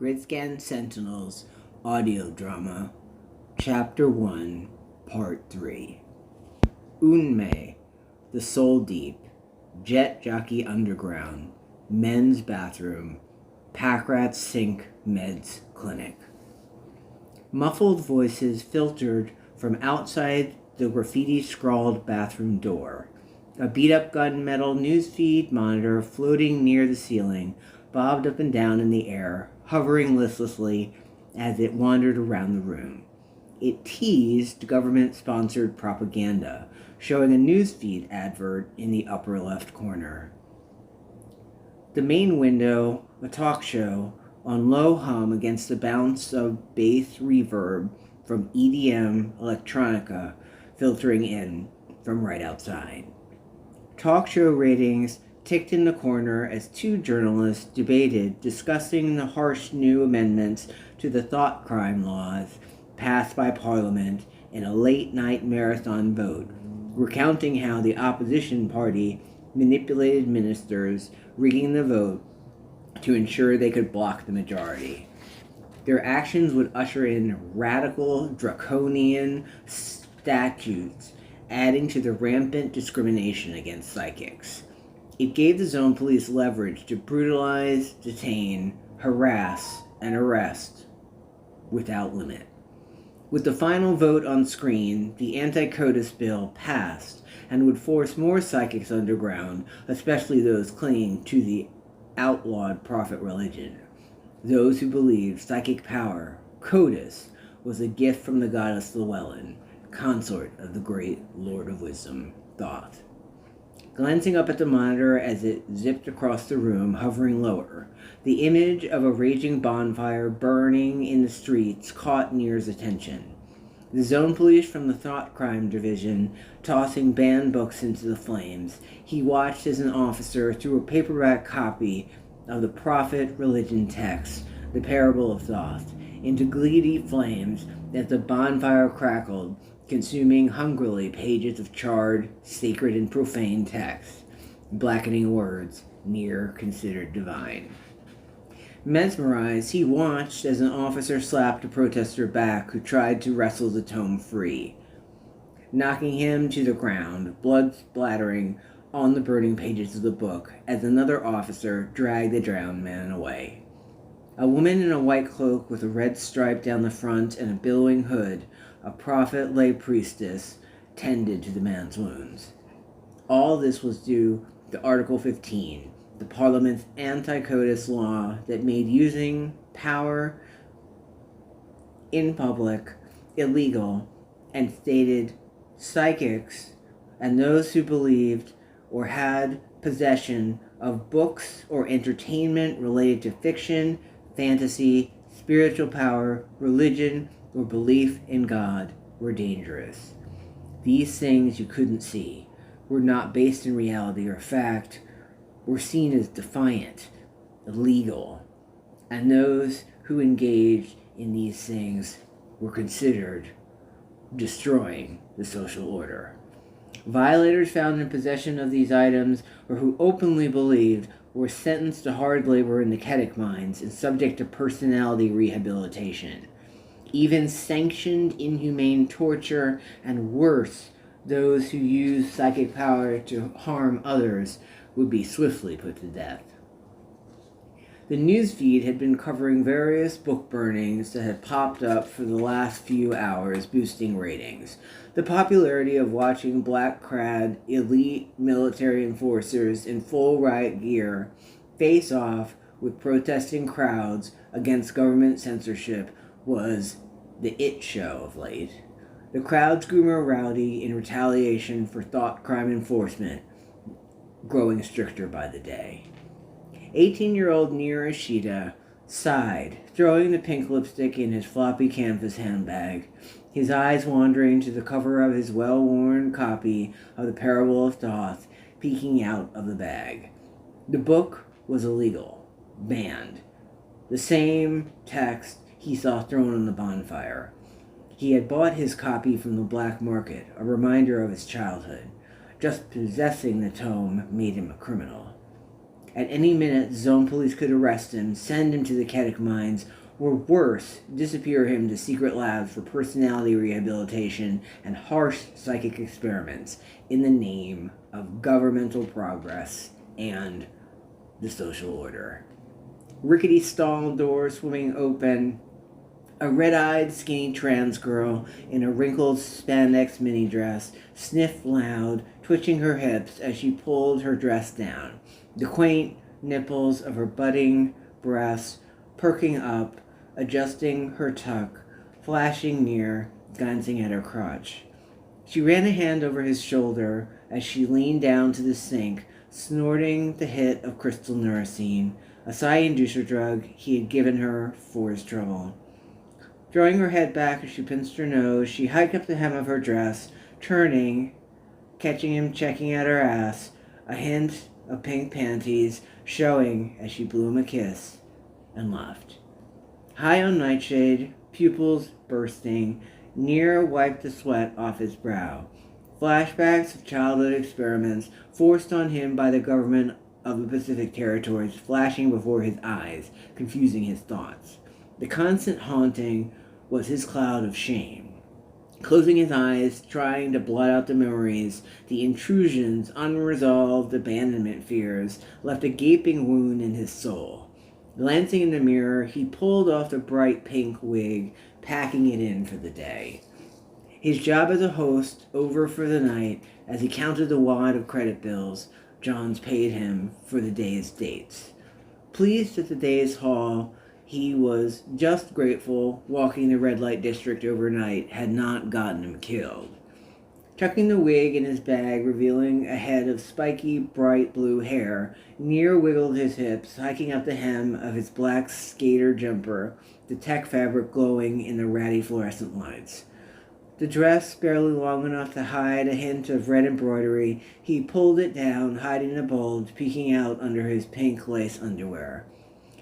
Grydscaen Sentinels audio drama, Chapter 1, Part 3. Unmei, the Soul Deep, Jet Jockey Underground, Men's Bathroom, Packrat Sink Meds Clinic. Muffled voices filtered from outside the graffiti-scrawled bathroom door. A beat-up gunmetal newsfeed monitor floating near the ceiling bobbed up and down in the air, hovering listlessly as it wandered around the room. It teased government-sponsored propaganda, showing a newsfeed advert in the upper left corner. The main window, a talk show, on low hum against the bounce of bass reverb from EDM electronica filtering in from right outside. Talk show ratings ticked in the corner as two journalists debated discussing the harsh new amendments to the thought crime laws passed by Parliament in a late-night marathon vote, recounting how the opposition party manipulated ministers, rigging the vote to ensure they could block the majority. Their actions would usher in radical, draconian statutes, adding to the rampant discrimination against psychics. It gave the zone police leverage to brutalize, detain, harass, and arrest without limit. With the final vote on screen, the anti-CODIS bill passed and would force more psychics underground, especially those clinging to the outlawed prophet religion. Those who believed psychic power, CODIS, was a gift from the goddess Llewellyn, consort of the great Lord of Wisdom, Thoth. Glancing up at the monitor as it zipped across the room, hovering lower, the image of a raging bonfire burning in the streets caught Nir's attention. The zone police from the Thought Crime Division tossing banned books into the flames, he watched as an officer threw a paperback copy of the prophet religion text, the Parable of Thoth, into gleedy flames as the bonfire crackled, consuming hungrily pages of charred, sacred and profane text, blackening words Nir considered divine. Mesmerized, he watched as an officer slapped a protester back who tried to wrestle the tome free, knocking him to the ground, blood splattering on the burning pages of the book as another officer dragged the drowned man away. A woman in a white cloak with a red stripe down the front and a billowing hood, a prophet lay priestess, tended to the man's wounds. All this was due to Article 15, the Parliament's anti-CODIS law that made using power in public illegal and stated psychics and those who believed or had possession of books or entertainment related to fiction, fantasy, spiritual power, religion, or belief in God were dangerous. These things you couldn't see, were not based in reality or fact, were seen as defiant, illegal, and those who engaged in these things were considered destroying the social order. Violators found in possession of these items, or who openly believed, were sentenced to hard labor in the Ketic mines and subject to personality rehabilitation. Even sanctioned inhumane torture, and worse, those who used psychic power to harm others would be swiftly put to death. The newsfeed had been covering various book burnings that had popped up for the last few hours, boosting ratings. The popularity of watching black-clad elite military enforcers in full riot gear face off with protesting crowds against government censorship was the it show of late. The crowds grew more rowdy in retaliation for thought crime enforcement, growing stricter by the day. 18-year-old Nir Ishida sighed, throwing the pink lipstick in his floppy canvas handbag, his eyes wandering to the cover of his well-worn copy of the Parable of Thoth peeking out of the bag. The book was illegal, banned. The same text he saw thrown on the bonfire. He had bought his copy from the black market, a reminder of his childhood. Just possessing the tome made him a criminal. At any minute, zone police could arrest him, send him to the Ketic mines, or worse, disappear him to secret labs for personality rehabilitation and harsh psychic experiments in the name of governmental progress and the social order. Rickety stall doors swinging open. A red-eyed, skinny trans girl in a wrinkled spandex mini dress sniffed loud, twitching her hips as she pulled her dress down, the quaint nipples of her budding breasts perking up, adjusting her tuck, flashing near, glancing at her crotch. She ran a hand over his shoulder as she leaned down to the sink, snorting the hit of crystal neuracine, a psi-inducer drug he had given her for his trouble. Drawing her head back as she pinched her nose, she hiked up the hem of her dress, turning, catching him checking at her ass, a hint of pink panties showing as she blew him a kiss, and left. High on nightshade, pupils bursting, Near wiped the sweat off his brow. Flashbacks of childhood experiments forced on him by the government of the Pacific Territories flashing before his eyes, confusing his thoughts. The constant haunting was his cloud of shame. Closing his eyes, trying to blot out the memories, the intrusions, unresolved abandonment fears, left a gaping wound in his soul. Glancing in the mirror, he pulled off the bright pink wig, packing it in for the day. His job as a host over for the night, as he counted the wad of credit bills Johns paid him for the day's dates. Pleased at the day's haul, he was just grateful walking the red light district overnight had not gotten him killed. Tucking the wig in his bag, revealing a head of spiky, bright blue hair, Near wiggled his hips, hiking up the hem of his black skater jumper, the tech fabric glowing in the ratty fluorescent lights. The dress barely long enough to hide a hint of red embroidery, he pulled it down, hiding the bulge peeking out under his pink lace underwear.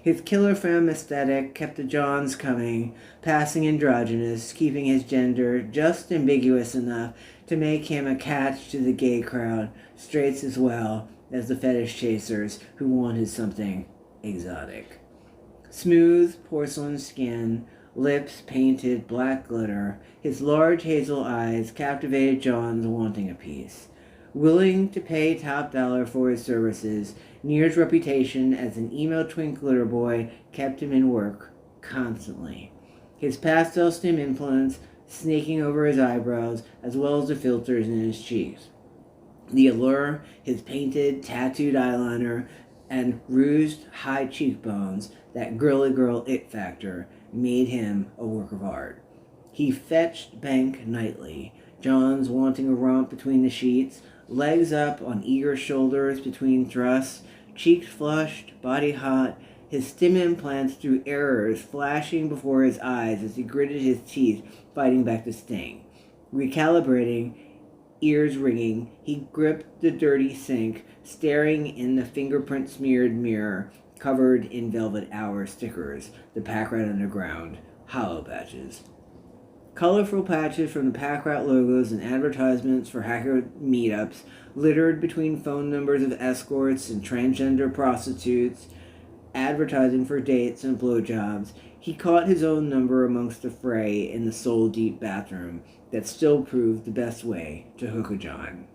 His killer femme aesthetic kept the Johns coming, passing androgynous, keeping his gender just ambiguous enough to make him a catch to the gay crowd, straights as well as the fetish chasers who wanted something exotic. Smooth porcelain skin, lips painted black glitter, his large hazel eyes captivated Johns wanting a piece. Willing to pay top dollar for his services, Near's reputation as an emo twink glitter boy kept him in work constantly. His pastel stem implants snaking over his eyebrows as well as the filters in his cheeks. The allure, his painted, tattooed eyeliner, and rouged high cheekbones, that girly girl it factor, made him a work of art. He fetched bank nightly, Johns wanting a romp between the sheets, legs up on eager shoulders between thrusts, cheeks flushed, body hot, his stem implants threw errors flashing before his eyes as he gritted his teeth, fighting back the sting. Recalibrating, ears ringing, he gripped the dirty sink, staring in the fingerprint-smeared mirror covered in Velvet Hour stickers, the Pack Rat Underground hollow patches. Colorful patches from the Pack Rat logos and advertisements for hacker meetups littered between phone numbers of escorts and transgender prostitutes, advertising for dates and blowjobs. He caught his own number amongst the fray in the soul-deep bathroom that still proved the best way to hook a John.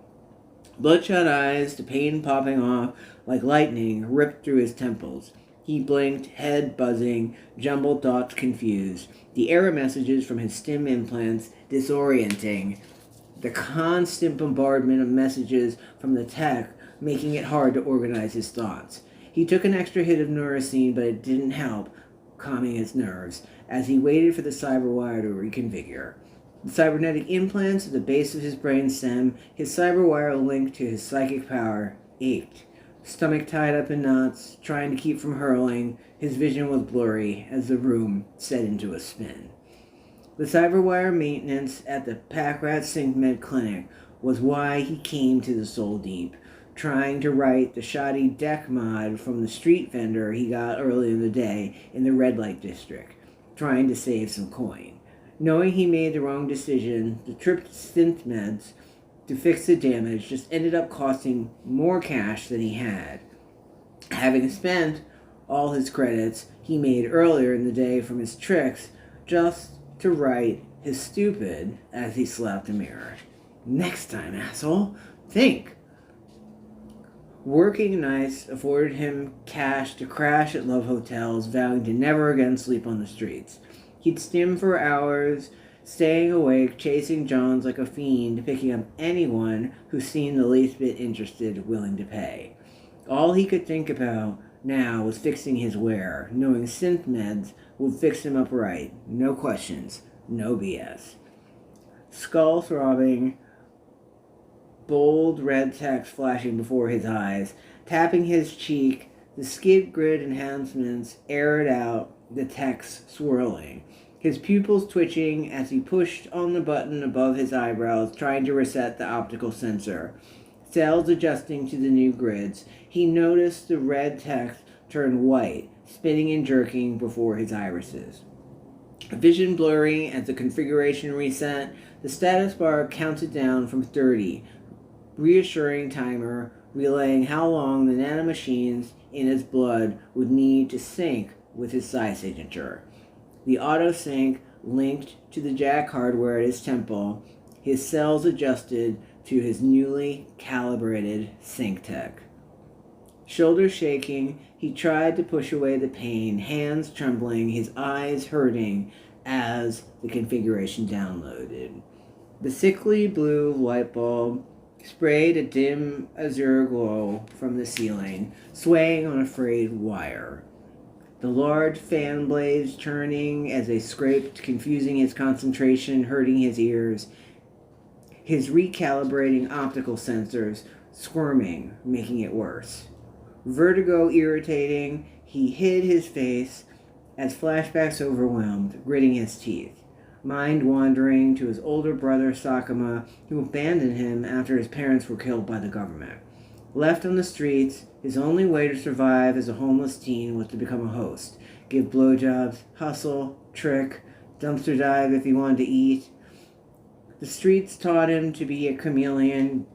Bloodshot eyes, the pain popping off like lightning, ripped through his temples. He blinked, head buzzing, jumbled thoughts confused, the error messages from his stem implants disorienting, the constant bombardment of messages from the tech making it hard to organize his thoughts. He took an extra hit of neuracine, but it didn't help calming his nerves as he waited for the cyberwire to reconfigure. The cybernetic implants at the base of his brain stem, his cyberwire linked to his psychic power, ached. Stomach tied up in knots, trying to keep from hurling, his vision was blurry as the room set into a spin. The cyberwire maintenance at the Pack Rat SyncMed clinic was why he came to the Soul Deep, trying to write the shoddy deck mod from the street vendor he got early in the day in the red light district, trying to save some coin. Knowing he made the wrong decision, the trip to synth meds to fix the damage just ended up costing more cash than he had. having spent all his credits he made earlier in the day from his tricks just to write his stupid as he slapped a mirror. Next time, asshole. Think. Working nights afforded him cash to crash at love hotels, vowing to never again sleep on the streets. He'd stim for hours, staying awake, chasing Johns like a fiend, picking up anyone who seemed the least bit interested, willing to pay. All he could think about now was fixing his wear, knowing synth meds would fix him up right. No questions, no BS. Skull throbbing, bold red text flashing before his eyes, tapping his cheek, the skid grid enhancements aired out, the text swirling. His pupils twitching as he pushed on the button above his eyebrows, trying to reset the optical sensor. Cells adjusting to the new grids. He noticed the red text turn white, spinning and jerking before his irises. Vision blurring as the configuration reset, the status bar counted down from 30, reassuring timer, relaying how long the nanomachines in his blood would need to sync with his psi signature. The auto-sync linked to the jack hardware at his temple, his cells adjusted to his newly calibrated sync tech. Shoulders shaking, he tried to push away the pain, hands trembling, his eyes hurting as the configuration downloaded. The sickly blue light bulb sprayed a dim azure glow from the ceiling, swaying on a frayed wire. The large fan blades turning as they scraped, confusing his concentration, hurting his ears. His recalibrating optical sensors squirming, making it worse. Vertigo irritating, he hid his face as flashbacks overwhelmed, gritting his teeth. Mind wandering to his older brother Sakuma, who abandoned him after his parents were killed by the government. Left on the streets, his only way to survive as a homeless teen was to become a host, give blowjobs, hustle, trick, dumpster dive if he wanted to eat. The streets taught him to be a chameleon,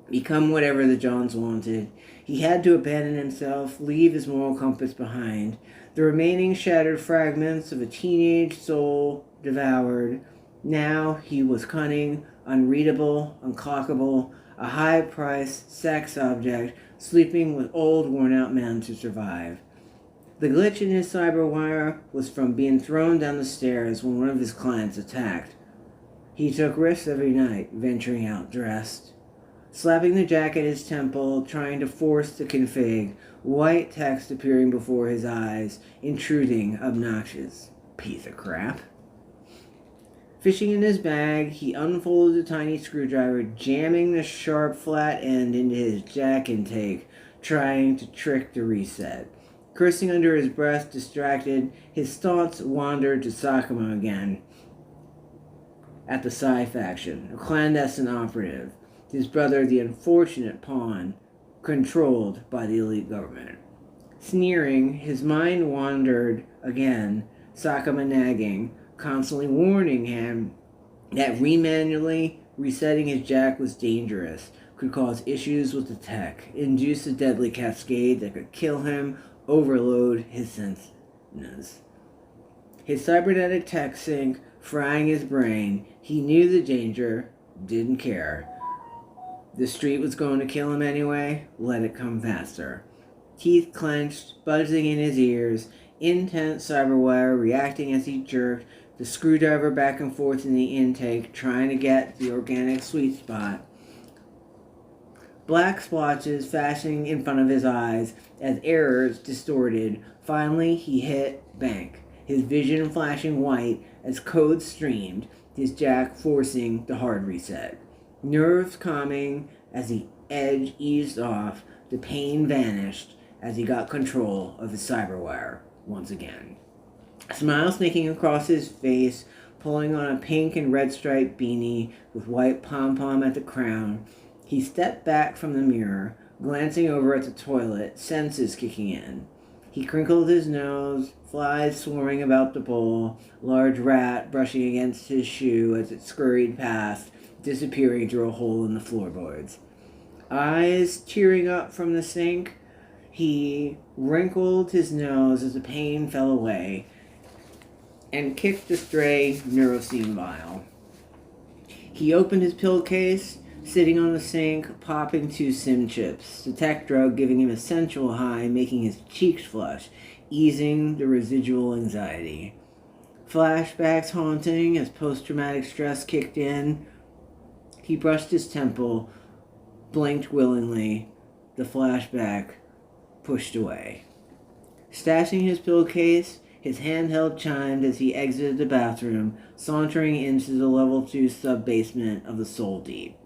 become whatever the Johns wanted. He had to abandon himself, leave his moral compass behind. The remaining shattered fragments of a teenage soul devoured. Now he was cunning, unreadable, unclockable, a high-priced sex object, sleeping with old, worn-out men to survive. The glitch in his cyberwire was from being thrown down the stairs when one of his clients attacked. He took risks every night, venturing out dressed. Slapping the jack at his temple, trying to force the config, white text appearing before his eyes, intruding, obnoxious. Piece of crap. Fishing in his bag, he unfolded a tiny screwdriver, jamming the sharp flat end into his jack intake, trying to trick the reset. Cursing under his breath, distracted, his thoughts wandered to Sakuma again. At the Psi faction, a clandestine operative. His brother, the unfortunate pawn, controlled by the elite government. Sneering, his mind wandered again, Sakuma nagging, constantly warning him that manually resetting his jack was dangerous, could cause issues with the tech, induce a deadly cascade that could kill him, overload his senses. His cybernetic tech sync frying his brain, he knew the danger, didn't care. The street was going to kill him anyway, let it come faster. Teeth clenched, buzzing in his ears, intense cyberwire reacting as he jerked the screwdriver back and forth in the intake, trying to get the organic sweet spot. Black splotches flashing in front of his eyes as errors distorted. Finally, he hit bank, his vision flashing white as code streamed, his jack forcing the hard reset. Nerves calming as the edge eased off, the pain vanished as he got control of his cyberwire once again. A smile snaking across his face, pulling on a pink and red striped beanie with white pom-pom at the crown, he stepped back from the mirror, glancing over at the toilet, senses kicking in. He crinkled his nose, flies swarming about the bowl, large rat brushing against his shoe as it scurried past, disappearing through a hole in the floorboards. Eyes tearing up from the sink, He wrinkled his nose as the pain fell away and kicked the stray neurocene vial. He opened his pill case, sitting on the sink, popping 2 sim chips, the tech drug giving him a sensual high, making his cheeks flush, easing the residual anxiety. Flashbacks haunting as post-traumatic stress kicked in. He brushed his temple, blinked willingly, the flashback pushed away. Stashing his pillowcase, his handheld chimed as he exited the bathroom, sauntering into the level 2 sub-basement of the Soul Deep.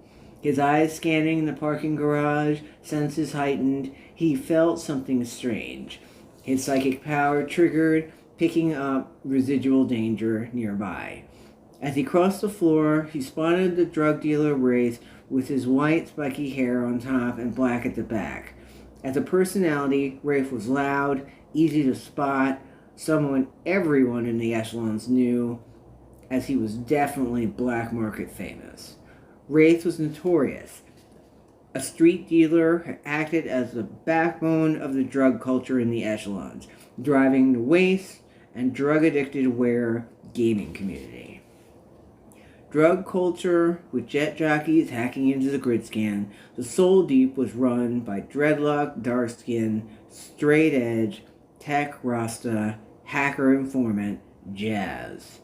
His eyes scanning the parking garage, senses heightened, he felt something strange. His psychic power triggered, picking up residual danger nearby. As he crossed the floor, he spotted the drug dealer Wraith with his white spiky hair on top and black at the back. As a personality, Wraith was loud, easy to spot, someone everyone in the echelons knew, as he was definitely black market famous. Wraith was notorious. A street dealer acted as the backbone of the drug culture in the echelons, driving the waste and drug-addicted aware gaming community. Drug culture, with jet jockeys hacking into the grydscaen, the Soul Deep was run by dreadlock, dark-skin, straight-edge, tech rasta, hacker informant, Jazz,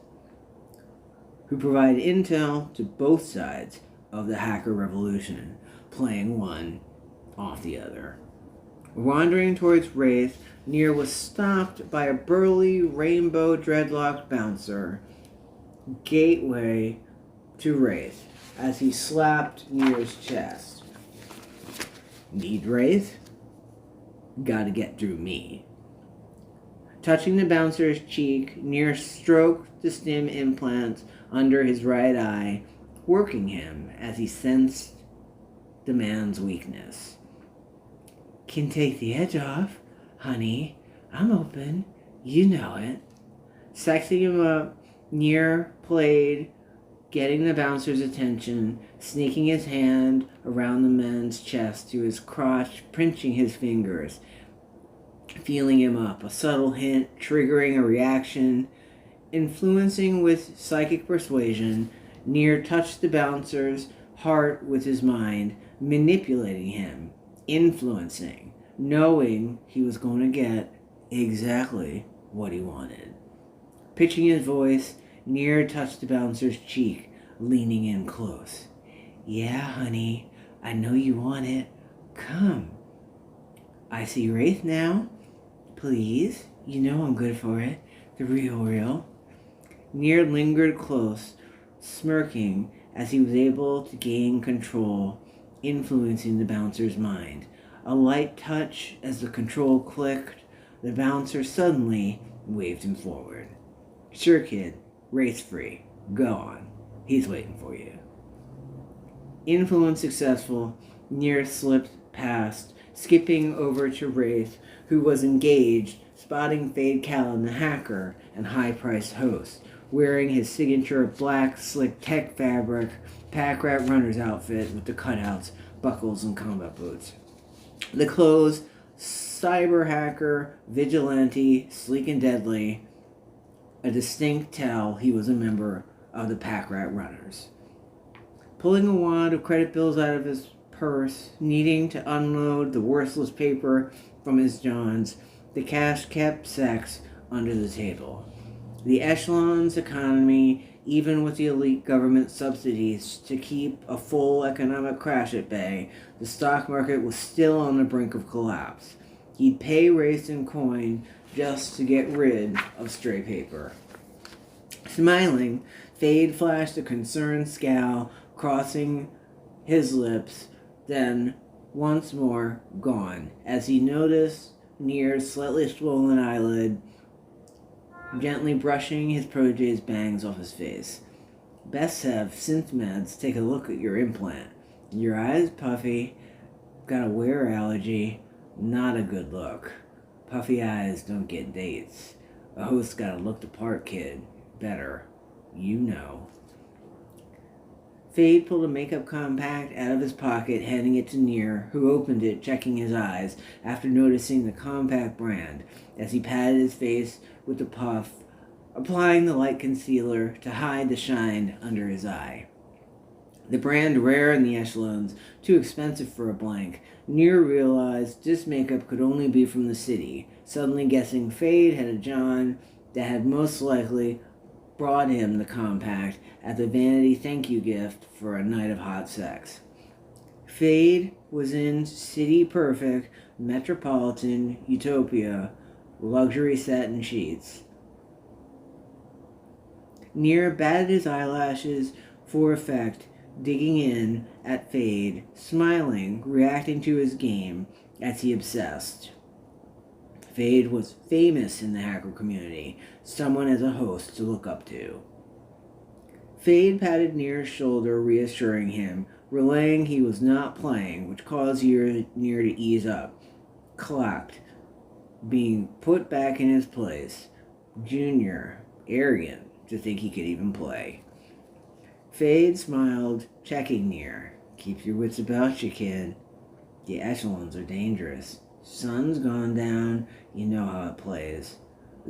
who provided intel to both sides of the hacker revolution, playing one off the other. Wandering towards Wraith, Nier was stopped by a burly, rainbow dreadlocked bouncer, gateway to Wraith, as he slapped Nier's chest. Need Wraith? Gotta get through me. Touching the bouncer's cheek, Nier stroked the stim implants under his right eye, working him as he sensed the man's weakness. Can take the edge off, honey. I'm open. You know it. Sexing him up, Nier played, getting the bouncer's attention, sneaking his hand around the man's chest to his crotch, pinching his fingers, feeling him up, a subtle hint triggering a reaction. Influencing with psychic persuasion, Nier touched the bouncer's heart with his mind, manipulating him, influencing, knowing he was going to get exactly what he wanted. Pitching his voice, Nier touched the bouncer's cheek, leaning in close. Yeah, honey, I know you want it. Come. I see Wraith now. Please, you know I'm good for it. The real. Nier lingered close, smirking as he was able to gain control, influencing the bouncer's mind. A light touch as the control clicked, the bouncer suddenly waved him forward. Sure, kid, Wraith's free. Go on. He's waiting for you. Influence successful, Nier slipped past, skipping over to Wraith, who was engaged, spotting Fade Callan the hacker and high-priced host, wearing his signature black, slick tech fabric, pack rat runner's outfit with the cutouts, buckles, and combat boots. The clothes, cyber hacker, vigilante, sleek and deadly, a distinct tell he was a member of the pack rat runners. Pulling a wad of credit bills out of his purse, needing to unload the worthless paper from his johns, the cash kept sex under the table. The echelon's economy, even with the elite government subsidies to keep a full economic crash at bay, the stock market was still on the brink of collapse. He'd pay Wraith in coin just to get rid of stray paper. Smiling, Fade flashed a concerned scowl, crossing his lips, then once more gone, as he noticed Nier's slightly swollen eyelid, gently brushing his protege's bangs off his face. Best have synth meds take a look at your implant. Your eyes puffy, got a wear allergy, not a good look. Puffy eyes don't get dates. A host gotta look the part, kid. Better. You know. Fade pulled a makeup compact out of his pocket, handing it to Nier, who opened it, checking his eyes, after noticing the compact brand, as he patted his face with the puff, applying the light concealer to hide the shine under his eye. The brand rare in the echelons, too expensive for a blank. Nier realized this makeup could only be from the city, suddenly guessing Fade had a John that had most likely brought him the compact as a vanity thank you gift for a night of hot sex. Fade was in city perfect, metropolitan utopia, luxury satin sheets. Nier batted his eyelashes for effect, digging in at Fade, smiling, reacting to his game as he obsessed. Fade was famous in the hacker community, someone as a host to look up to. Fade patted Nier's shoulder, reassuring him, relaying he was not playing, which caused Nier to ease up. Clapped, being put back in his place. Junior, arrogant to think he could even play. Fade smiled, checking Nier. Keep your wits about you, kid. The echelons are dangerous. Sun's gone down, you know how it plays.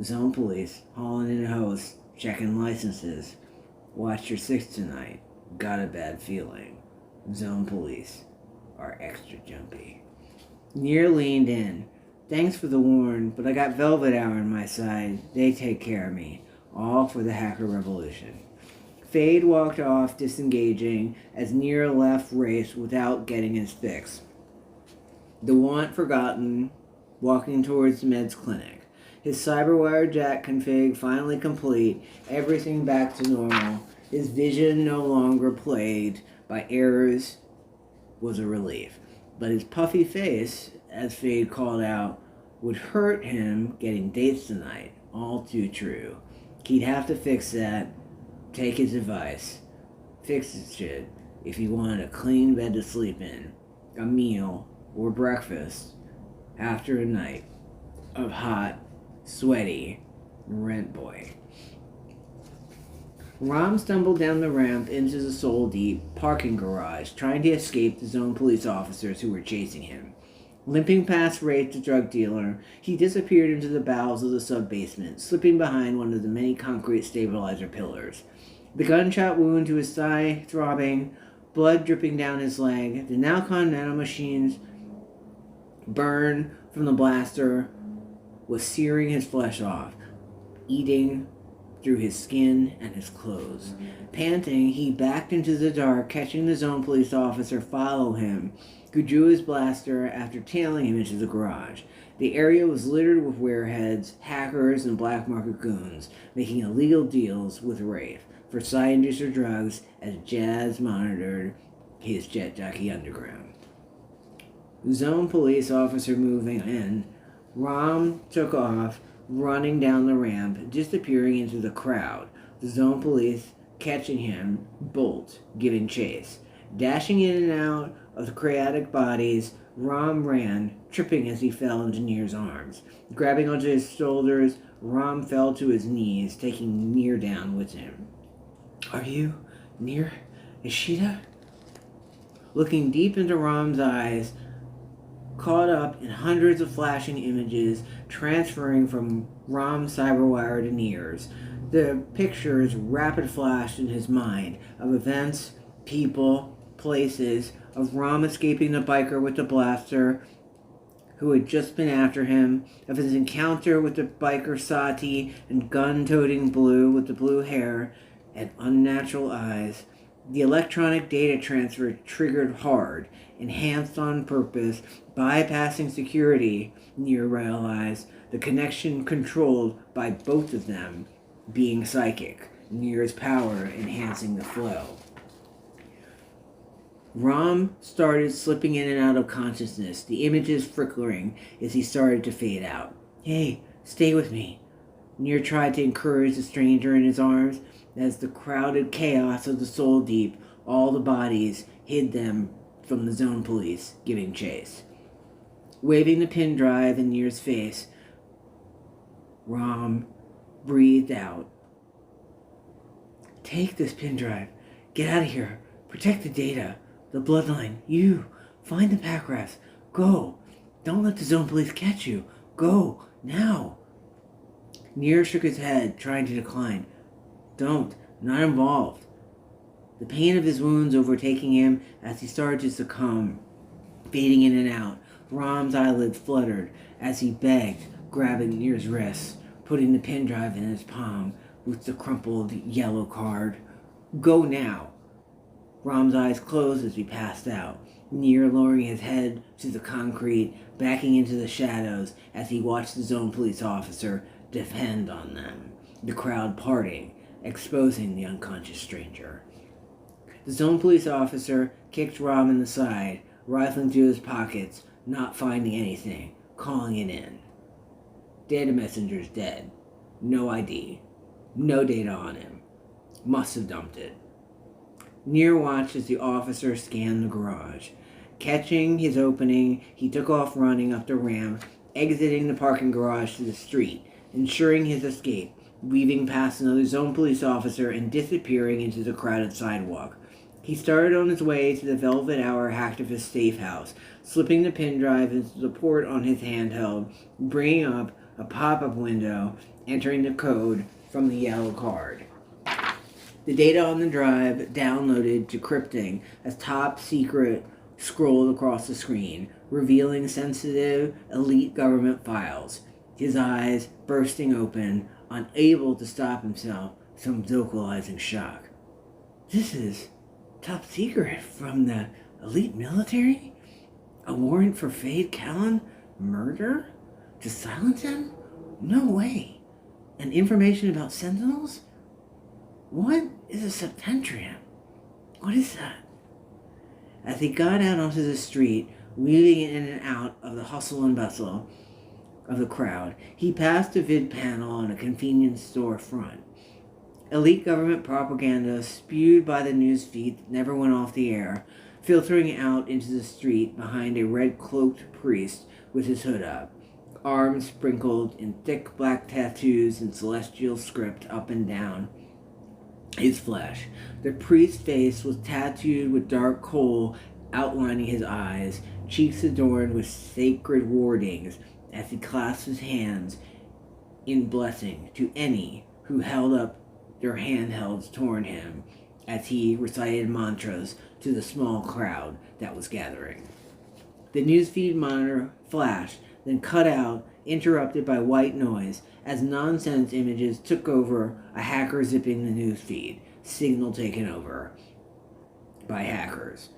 Zone police, hauling in hosts, checking licenses. Watch your six tonight. Got a bad feeling. Zone police are extra jumpy. Nier leaned in. Thanks for the warn, but I got Velvet Hour on my side. They take care of me. All for the hacker revolution. Fade walked off, disengaging, as Nier left race without getting his fix. The want forgotten, walking towards the Med's clinic. His cyberwire jack config finally complete, everything back to normal. His vision no longer plagued by errors was a relief. But his puffy face, as Fade called out, would hurt him getting dates tonight. All too true. He'd have to fix that. Take his advice. Fix his shit if he wanted a clean bed to sleep in, a meal, or breakfast after a night of hot, sweaty rent boy. Rom stumbled down the ramp into the Soul Deep parking garage, trying to escape the zone police officers who were chasing him. Limping past Wraith, the drug dealer, he disappeared into the bowels of the sub-basement, slipping behind one of the many concrete stabilizer pillars. The gunshot wound to his thigh throbbing, blood dripping down his leg, the Nalcon nanomachines burn from the blaster was searing his flesh off, eating through his skin and his clothes. Panting, he backed into the dark, catching the zone police officer follow him, who drew his blaster after tailing him into the garage. The area was littered with wareheads, hackers, and black market goons, making illegal deals with Wraith for side-inducer drugs as Jazz monitored his jet jockey underground. Zone police officer moving in, Rom took off, running down the ramp, disappearing into the crowd. The zone police catching him, bolt, giving chase. Dashing in and out of the chaotic bodies, Rom ran, tripping as he fell into Nier's arms. Grabbing onto his shoulders, Rom fell to his knees, taking Nier down with him. Are you Nier? Ishida? Looking deep into Rom's eyes, caught up in hundreds of flashing images transferring from Rom's cyberwire to Nier's. The pictures rapid flashed in his mind of events, people, places, of Rom escaping the biker with the blaster who had just been after him, of his encounter with the biker Sati and gun-toting Blue with the blue hair and unnatural eyes. The electronic data transfer triggered hard, enhanced on purpose, bypassing security, Nier realized, the connection controlled by both of them being psychic, Nier's power enhancing the flow. Rom started slipping in and out of consciousness, the images flickering as he started to fade out. Hey, stay with me. Nier tried to encourage the stranger in his arms as the crowded chaos of the Soul Deep, all the bodies, hid them from the zone police, giving chase. Waving the pin drive in Nier's face, Rom breathed out. Take this pin drive. Get out of here. Protect the data. The bloodline. You. Find the pack rats. Go. Don't let the zone police catch you. Go. Now. Nier shook his head, trying to decline. Don't. Not involved. The pain of his wounds overtaking him as he started to succumb, fading in and out. Rom's eyelids fluttered as he begged, grabbing Nier's wrist, putting the pin drive in his palm with the crumpled yellow card. Go now. Rom's eyes closed as he passed out, Nier lowering his head to the concrete, backing into the shadows as he watched the zone police officer depend on them, the crowd parting, exposing the unconscious stranger. The zone police officer kicked Rom in the side, rifling through his pockets, not finding anything, calling it in. Data messenger's dead. No ID. No data on him. Must have dumped it. Nier watched as the officer scanned the garage. Catching his opening, he took off running up the ramp, exiting the parking garage to the street, ensuring his escape, weaving past another zone police officer and disappearing into the crowded sidewalk. He started on his way to the Velvet Hour hacktivist safe house, slipping the pin drive into the port on his handheld, bringing up a pop-up window, entering the code from the yellow card. The data on the drive downloaded, decrypting as top secret scrolled across the screen, revealing sensitive elite government files. His eyes bursting open, unable to stop himself from vocalizing shock. This is top secret from the elite military? A warrant for Fade Callan murder? To silence him? No way. And information about Sentinels? What is a Septentrium? What is that? As he got out onto the street, weaving in and out of the hustle and bustle of the crowd, he passed a vid panel on a convenience store front. Elite government propaganda spewed by the news feed that never went off the air, filtering out into the street behind a red-cloaked priest with his hood up, arms sprinkled in thick black tattoos and celestial script up and down his flesh. The priest's face was tattooed with dark coal outlining his eyes, cheeks adorned with sacred wardings as he clasped his hands in blessing to any who held up their handhelds toward him as he recited mantras to the small crowd that was gathering. The newsfeed monitor flashed, then cut out, interrupted by white noise as nonsense images took over, a hacker zipping the newsfeed, signal taken over by hackers.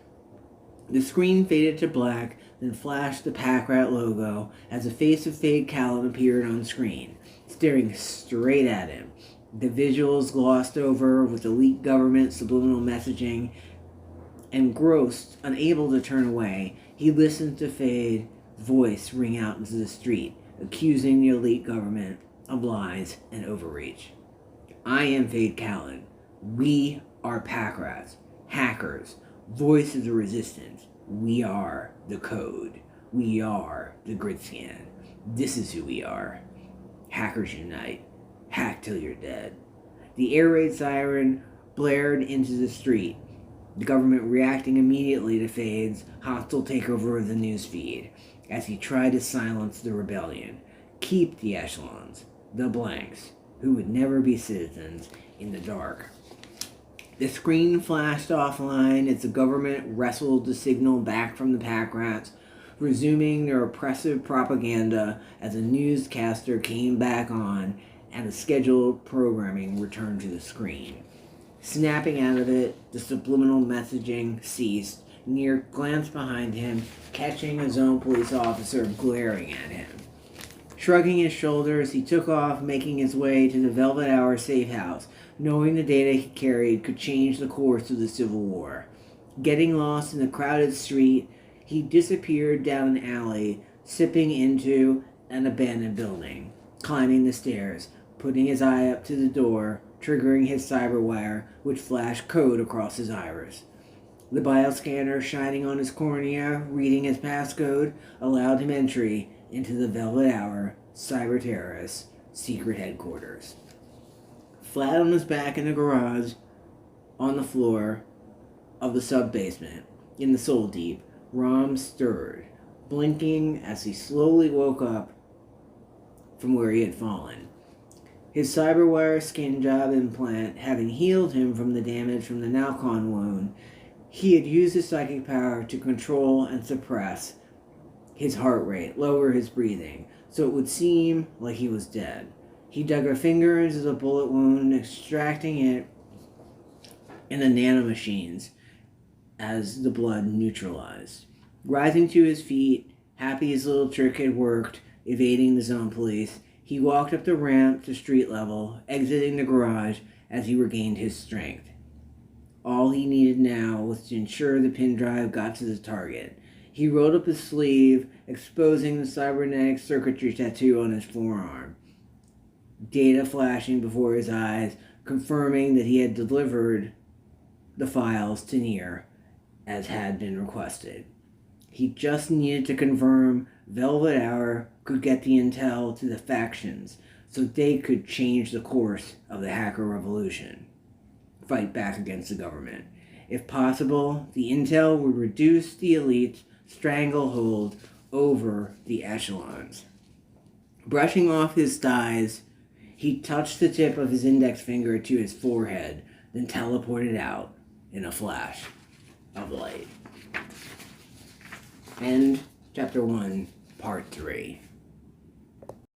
The screen faded to black, then flashed the Pack Rat logo as the face of Fade Callan appeared on screen, staring straight at him. The visuals glossed over with elite government subliminal messaging. Engrossed, unable to turn away, he listened to Fade's voice ring out into the street, accusing the elite government of lies and overreach. I am Fade Callan. We are Pack Rats, hackers, voice of the resistance. We are the code. We are the grydscaen. This is who we are. Hackers unite. Hack till you're dead. The air raid siren blared into the street, the government reacting immediately to Fade's hostile takeover of the newsfeed as he tried to silence the rebellion, keep the echelons, the blanks, who would never be citizens, in the dark. The screen flashed offline as the government wrestled the signal back from the Pack Rats, resuming their oppressive propaganda as a newscaster came back on and the scheduled programming returned to the screen. Snapping out of it, the subliminal messaging ceased. Nier glanced behind him, catching a zone police officer glaring at him. Shrugging his shoulders, he took off, making his way to the Velvet Hour safe house, knowing the data he carried could change the course of the Civil War. Getting lost in the crowded street, he disappeared down an alley, sipping into an abandoned building, climbing the stairs, putting his eye up to the door, triggering his cyberwire, which flashed code across his iris. The bioscanner shining on his cornea, reading his passcode, allowed him entry into the Velvet Hour cyber terrorist secret headquarters. Flat on his back in the garage, on the floor, of the sub-basement, in the Soul Deep, Rom stirred, blinking as he slowly woke up from where he had fallen. His cyberwire skin job implant having healed him from the damage from the Nalcon wound, he had used his psychic power to control and suppress his heart rate, lower his breathing, so it would seem like he was dead. He dug a finger into the bullet wound, extracting it in the nanomachines as the blood neutralized. Rising to his feet, happy his little trick had worked, evading the zone police, he walked up the ramp to street level, exiting the garage as he regained his strength. All he needed now was to ensure the pin drive got to the target. He rolled up his sleeve, exposing the cybernetic circuitry tattoo on his forearm. Data flashing before his eyes, confirming that he had delivered the files to Nier as had been requested. He just needed to confirm Velvet Hour could get the intel to the factions so they could change the course of the hacker revolution. Fight back against the government. If possible, the intel would reduce the elite's stranglehold over the echelons. Brushing off his thighs, he touched the tip of his index finger to his forehead, then teleported out in a flash of light. End Chapter 1, Part 3.